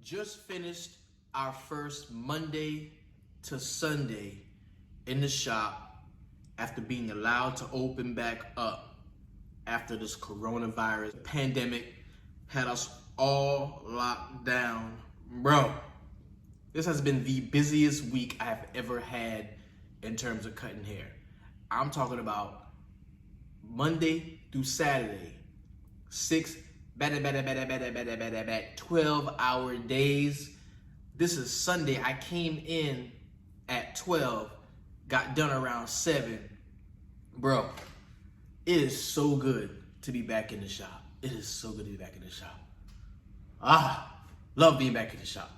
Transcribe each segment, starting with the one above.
Just finished our first Monday to Sunday in the shop after being allowed to open back up after this coronavirus pandemic had us all locked down. Bro, this has been the busiest week I have ever had in terms of cutting hair. I'm talking about Monday through Saturday, 12-hour days. This is Sunday. I came in at 12, got done around 7. Bro, it is so good to be back in the shop. It is so good to be back in the shop. Love being back in the shop.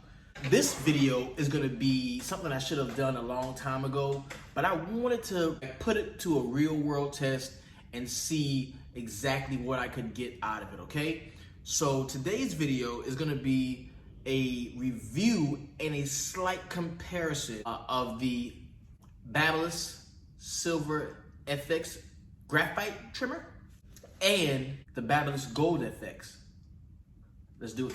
This video is gonna be something I should have done a long time ago, but I wanted to put it to a real world test and see exactly what I could get out of it, okay? So today's video is gonna be a review and a slight comparison of the Babyliss Silver FX graphite trimmer and the Babyliss Gold FX. Let's do it.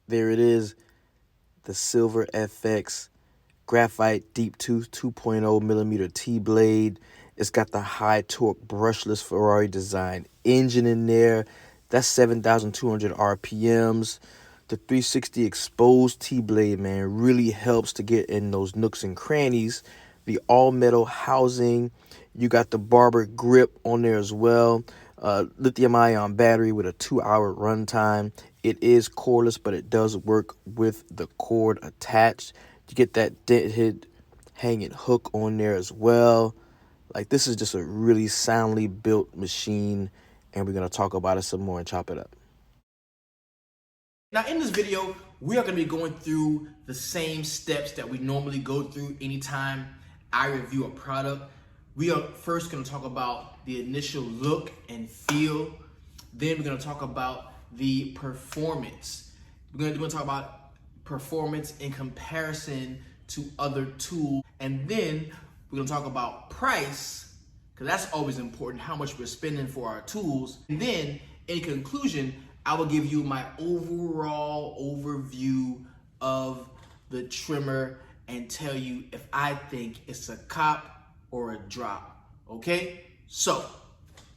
There it is, the Silver FX Graphite Deep Tooth 2.0 millimeter T-blade. It's got the high torque brushless Ferrari design engine in there. That's 7,200 RPMs. The 360 exposed T-blade, man, really helps to get in those nooks and crannies. The all-metal housing. You got the barber grip on there as well. Lithium-ion battery with a 2-hour runtime. It is cordless, but it does work with the cord attached. You get that dented hanging hook on there as well. Like, this is just a really soundly built machine, and we're going to talk about it some more and chop it up. Now, in this video, we are going to be going through the same steps that we normally go through anytime I review a product. We are first going to talk about the initial look and feel. Then we're going to talk about the performance. We're going to talk about performance in comparison to other tools. And then we're going to talk about price, because that's always important, how much we're spending for our tools. And then in conclusion, I will give you my overall overview of the trimmer and tell you if I think it's a cop or a drop. Okay? So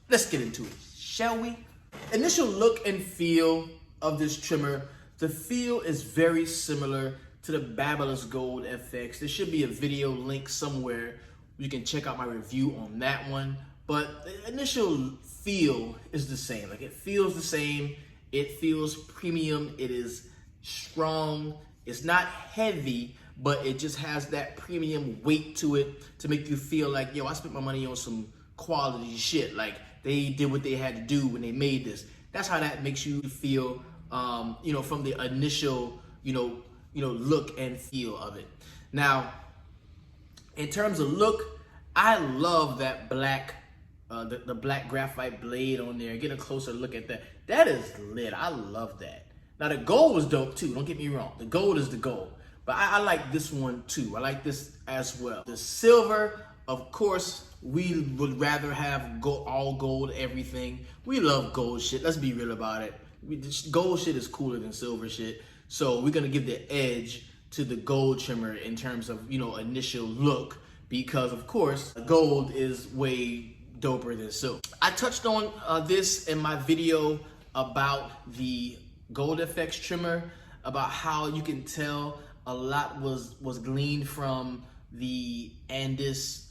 let's get into it, shall we? Initial look and feel of this trimmer. The feel is very similar to the Babyliss Gold FX. There should be a video link somewhere. You can check out my review on that one. But the initial feel is the same. Like, it feels the same. It feels premium. It is strong. It's not heavy, but it just has that premium weight to it to make you feel like, yo, I spent my money on some quality shit. Like, they did what they had to do when they made this. That's how that makes you feel, from the initial, look and feel of it. Now, in terms of look, I love that black, the black graphite blade on there. Get a closer look at that. That is lit. I love that. Now, the gold was dope too. Don't get me wrong. The gold is the gold. But I like this one too. I like this as well. The silver, of course, we would rather have all gold everything. We love gold shit. Let's be real about it. Gold shit is cooler than silver shit. So we're going to give the edge to the gold trimmer in terms of, initial look. Because, of course, gold is way doper than silver. I touched on this in my video about the Gold FX trimmer, about how you can tell a lot was gleaned from the Andis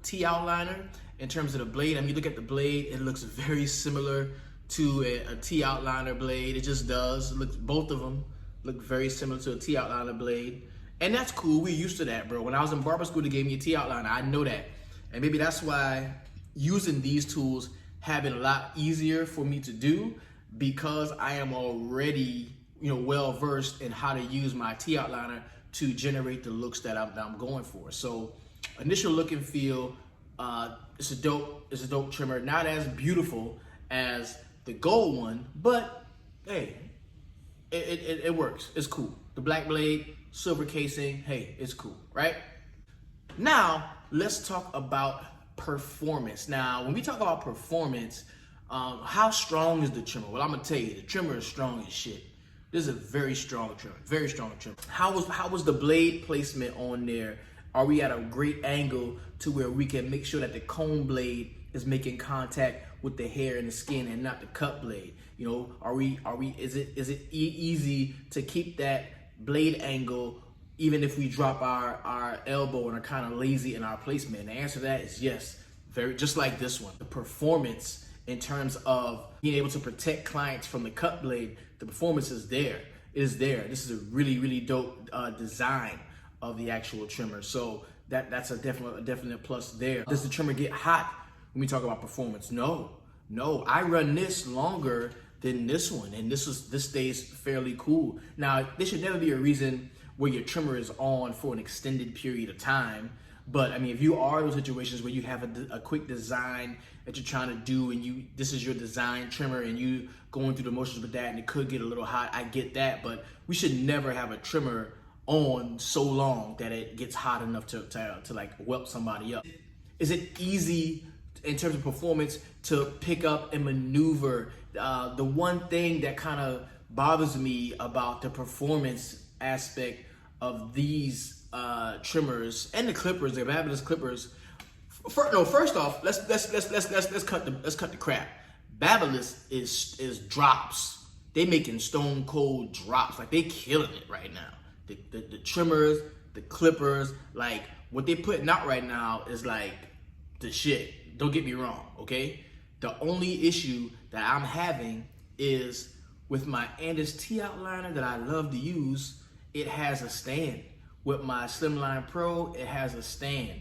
T outliner in terms of the blade. I mean, look at the blade. It looks very similar to a T outliner blade. It just does. Both of them look very similar to a T outliner blade. And that's cool. We're used to that, bro. When I was in barber school, they gave me a T outliner. I know that. And maybe that's why using these tools have been a lot easier for me to do because I am already, well versed in how to use my T outliner to generate the looks that I'm going for. So initial look and feel, it's a dope trimmer. Not as beautiful as the gold one, but hey, it works. It's cool. The black blade, silver casing, hey, it's cool, right? Now, let's talk about performance. Now, when we talk about performance, how strong is the trimmer? Well, I'm gonna tell you, the trimmer is strong as shit. This is a very strong trimmer, very strong trimmer. How was the blade placement on there? Are we at a great angle to where we can make sure that the comb blade is making contact with the hair and the skin and not the cut blade? Is it easy to keep that blade angle even if we drop our elbow and are kind of lazy in our placement? And the answer to that is yes, just like this one. The performance in terms of being able to protect clients from the cut blade, the performance is there. It is there. This is a really, really dope design of the actual trimmer. So that's a definite plus there. Does the trimmer get hot when we talk about performance? No. I run this longer than this one, and this stays fairly cool. Now, there should never be a reason where your trimmer is on for an extended period of time. But I mean, if you are in those situations where you have a quick design that you're trying to do, and this is your design trimmer, and you going through the motions with that, and it could get a little hot, I get that. But we should never have a trimmer on so long that it gets hot enough to like welt somebody up. Is it easy in terms of performance to pick up and maneuver? The one thing that kind of bothers me about the performance aspect of these trimmers and the clippers, the Babyliss clippers. First off, let's cut the crap. Babyliss is drops. They making stone cold drops. Like, they killing it right now. The trimmers, the clippers, like what they putting out right now is like the shit. Don't get me wrong, okay? The only issue that I'm having is with my Andis T outliner that I love to use, it has a stand. With my Slimline Pro, it has a stand.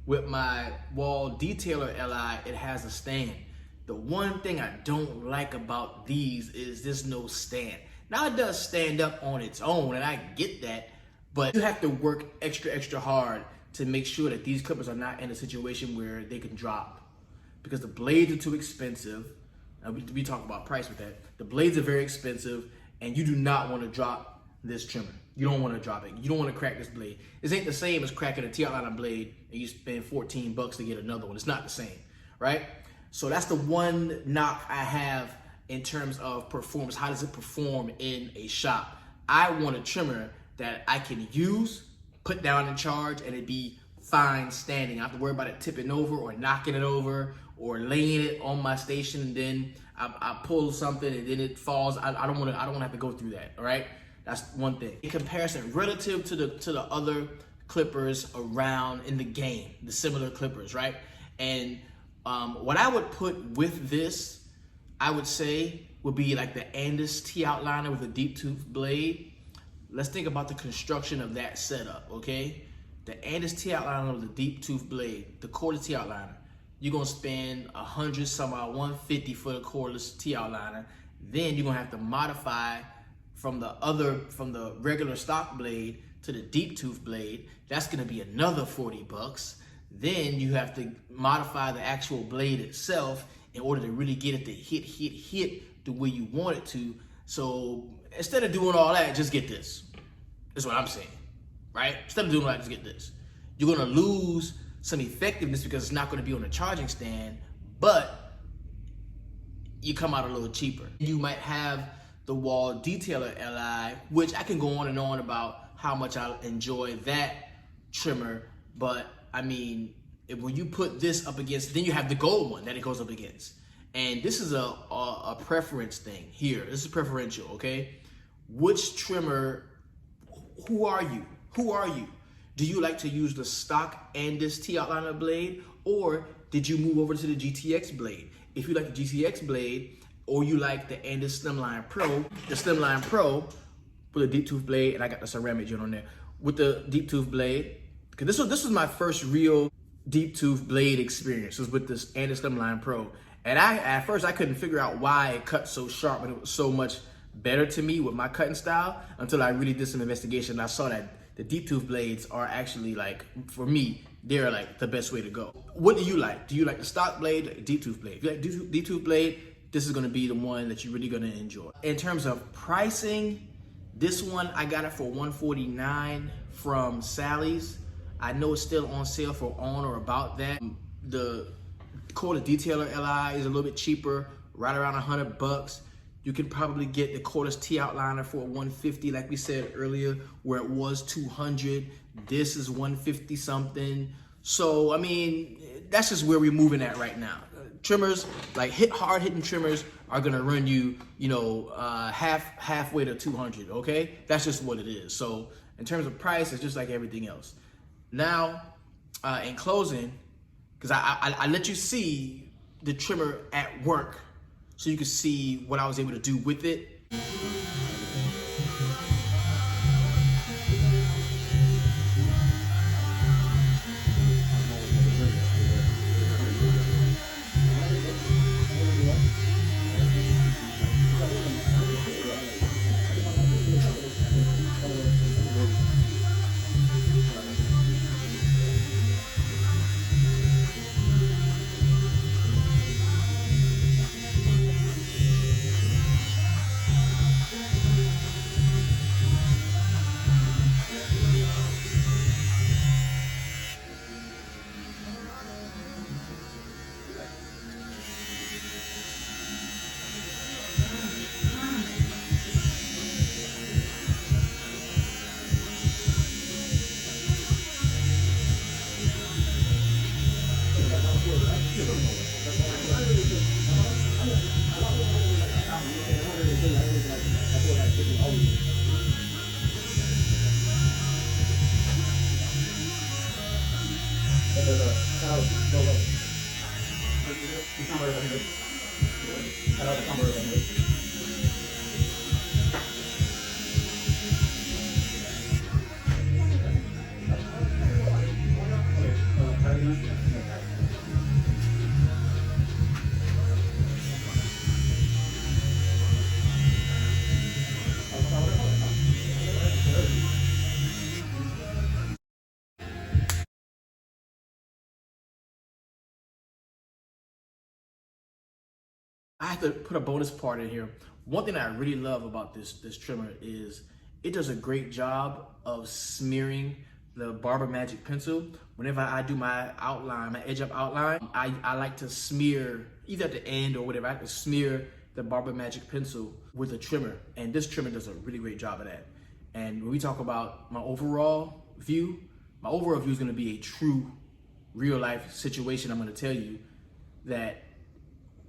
With my Wall Detailer Li, it has a stand. The one thing I don't like about these is there's no stand. Now, it does stand up on its own, and I get that, but you have to work extra hard to make sure that these clippers are not in a situation where they can drop, because the blades are too expensive. We talk about price with that. The blades are very expensive, and you do not want to drop this trimmer. You don't want to drop it. You don't want to crack this blade. This ain't the same as cracking a T-outliner blade and you spend $14 to get another one. It's not the same, right? So that's the one knock I have in terms of performance. How does it perform in a shop? I want a trimmer that I can use, put down in charge, and it be fine standing. I don't have to worry about it tipping over or knocking it over or laying it on my station, and then I pull something and then it falls. I don't want to have to go through that. All right, that's one thing. In comparison, relative to the other clippers around in the game, the similar clippers, right? And what I would put with this, I would say, would be like the Andis T outliner with a deep tooth blade. Let's think about the construction of that setup, okay? The Andis T outliner with the deep tooth blade, the cordless T outliner. You're gonna spend $150 for the cordless T outliner. Then you're gonna have to modify from the regular stock blade to the deep tooth blade. That's gonna be another $40. Then you have to modify the actual blade itself in order to really get it to hit the way you want it to. So instead of doing all that, just get this. That's what I'm saying, right? Instead of doing all that, just get this. You're gonna lose some effectiveness because it's not gonna be on a charging stand, but you come out a little cheaper. You might have the Wall Detailer Li, which I can go on and on about how much I enjoy that trimmer, but I mean, when you put this up against, then you have the gold one that it goes up against. And this is a preference thing here. This is preferential, okay? Which trimmer, who are you? Who are you? Do you like to use the stock Andis T outliner blade, or did you move over to the GTX blade? If you like the GTX blade, or you like the Andis Slimline Pro, the Slimline Pro with a deep tooth blade, and I got the ceramic joint on there, with the deep tooth blade, because this was my first real deep tooth blade experience was with this and the Slimline Pro. And at first I couldn't figure out why it cut so sharp and it was so much better to me with my cutting style until I really did some investigation and I saw that the deep tooth blades are actually, like, for me, they're like the best way to go. What do you like? Do you like the stock blade or the deep tooth blade? If you like deep tooth blade, this is gonna be the one that you're really gonna enjoy. In terms of pricing, this one I got it for $149 from Sally's. I know it's still on sale for on or about that. The cordless detailer Li is a little bit cheaper, right around $100. You can probably get the cordless T outliner for $150, like we said earlier, where it was $200. This is $150 something. So I mean, that's just where we're moving at right now. Trimmers, like hard hitting trimmers, are gonna run you, halfway to $200. Okay, that's just what it is. So in terms of price, it's just like everything else. Now, in closing, because I let you see the trimmer at work, so you can see what I was able to do with it. I have to put a bonus part in here. One thing I really love about this trimmer is it does a great job of smearing the Barber Magic pencil. Whenever I do my outline, my edge up outline, I like to smear, either at the end or whatever, I like to smear the Barber Magic pencil with a trimmer. And this trimmer does a really great job of that. And when we talk about my overall view is gonna be a true real life situation. I'm gonna tell you that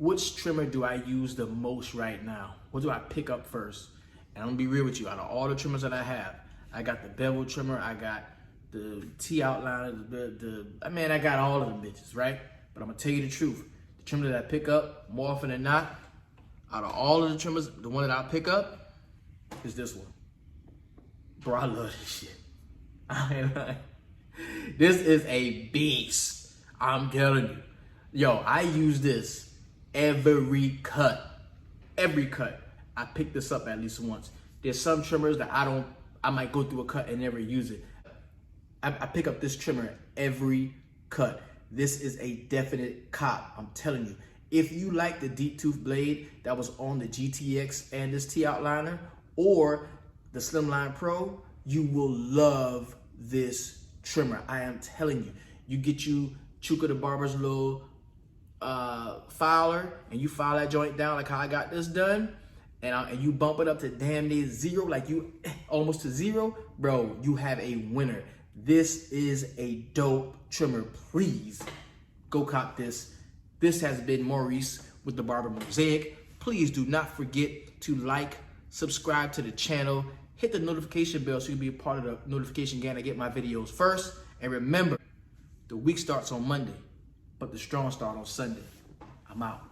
which trimmer do I use the most right now? What do I pick up first? And I'm gonna be real with you, out of all the trimmers that I have, I got the bevel trimmer, I got the T outliner, I got all of them bitches, right? But I'm gonna tell you the truth. The trimmer that I pick up more often than not, out of all of the trimmers, the one that I pick up is this one. Bro, I love this shit. This is a beast. I'm telling you. Yo, I use this every cut. I pick this up at least once. There's some trimmers that I might go through a cut and never use it. I pick up this trimmer every cut. This is a definite cop, I'm telling you. If you like the deep tooth blade that was on the GTX and this T outliner, or the Slimline Pro, you will love this trimmer. I am telling you. You get you Chuka the Barber's little filer, and you file that joint down like how I got this done, and you bump it up to damn near zero, like you almost to zero, bro, you have a winner. This is a dope trimmer. Please go cop this. This has been Maurice with the Barber Mosaic. Please do not forget to like, subscribe to the channel, hit the notification bell so you'll be a part of the notification gang to get my videos first. And remember, the week starts on Monday, but the strong start on Sunday. I'm out.